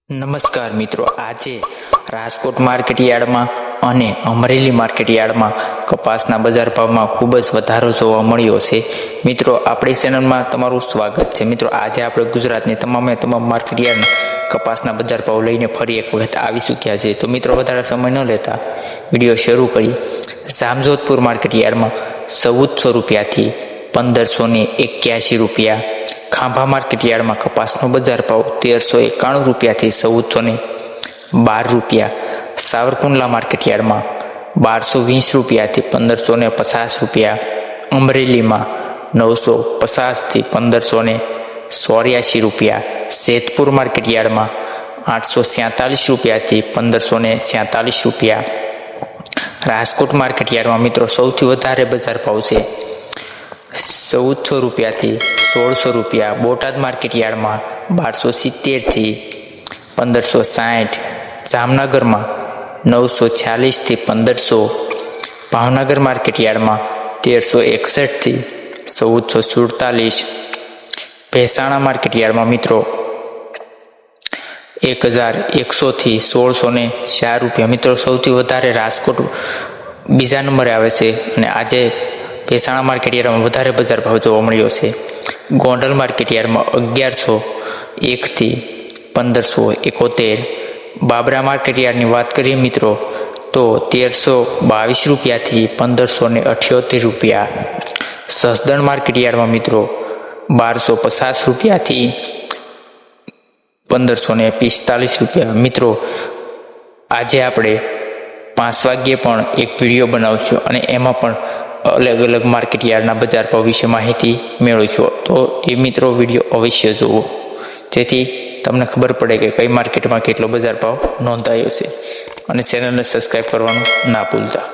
નમસ્કાર મિત્રો, આજે રાજકોટ માર્કેટ યાર્ડમાં અને અમરેલી માર્કેટ યાર્ડમાં કપાસના બજાર ભાવમાં ખૂબ જ વધારો જોવા મળ્યો છે. મિત્રો, આપણી ચેનલમાં તમારું સ્વાગત છે. મિત્રો, આજે આપણે ગુજરાતની તમામ માર્કેટ યાર્ડના કપાસના બજાર ભાવ લઈને ફરી એક વખત આવી ચૂક્યા છે. તો મિત્રો, વધારે સમય ન લેતા વિડીયો શરૂ કરી. જામજોધપુર માર્કેટ યાર્ડમાં 1400 રૂપિયાથી 1581 રૂપિયા. ખાંભા માર્કેટ યાર્ડમાં કપાસનો બજાર ભાવ 1391 રૂપિયાથી 1412 રૂપિયા. સાવરકુંડલા માર્કેટ યાર્ડમાં 1220 રૂપિયાથી 1550 રૂપિયા. અમરેલીમાં 950 થી 1584 રૂપિયા. જેતપુર માર્કેટ યાર્ડમાં 847 રૂપિયાથી 1547 રૂપિયા. રાજકોટ માર્કેટ યાર્ડમાં મિત્રો સૌથી વધારે બજાર ભાવ છે 1400 રૂપિયાથી 1600 રૂપિયા. બોટાદ માર્કેટ યાર્ડમાં 1270 થી 1560. જામનગરમાં 946 થી 1500. ભાવનગર માર્કેટ યાર્ડમાં 1361 થી 1447. મહેસાણા માર્કેટ યાર્ડમાં મિત્રો 1100 થી 1604 રૂપિયા. મિત્રો, સૌથી વધારે રાજકોટ બીજા નંબરે આવે છે અને આજે મહેસાણા માર્કેટ યાર્ડમાં વધારે બજાર ભાવ જોવા મળ્યો છે. ગોંડલ માર્કેટ યાર્ડમાં 1101 થી 1571. બાબરા માર્કેટ યાર્ડની વાત કરીએ મિત્રો તો 1322 રૂપિયાથી 1578 રૂપિયા. સસદણ માર્કેટ યાર્ડમાં મિત્રો 1250 રૂપિયાથી 1545 રૂપિયા. મિત્રો, આજે આપણે 5 વાગ્યે પણ એક વિડીયો બનાવશું અને એમાં પણ અલગ અલગ માર્કેટ યાર્ડના બજાર ભાવ વિશે માહિતી મેળવશો. તો એ મિત્રો વિડીયો અવશ્ય જુઓ, જેથી તમને ખબર પડે કે કઈ માર્કેટમાં કેટલો બજાર ભાવ નોંધાયો છે. અને ચેનલને સબસ્ક્રાઈબ કરવાનું ના ભૂલતા.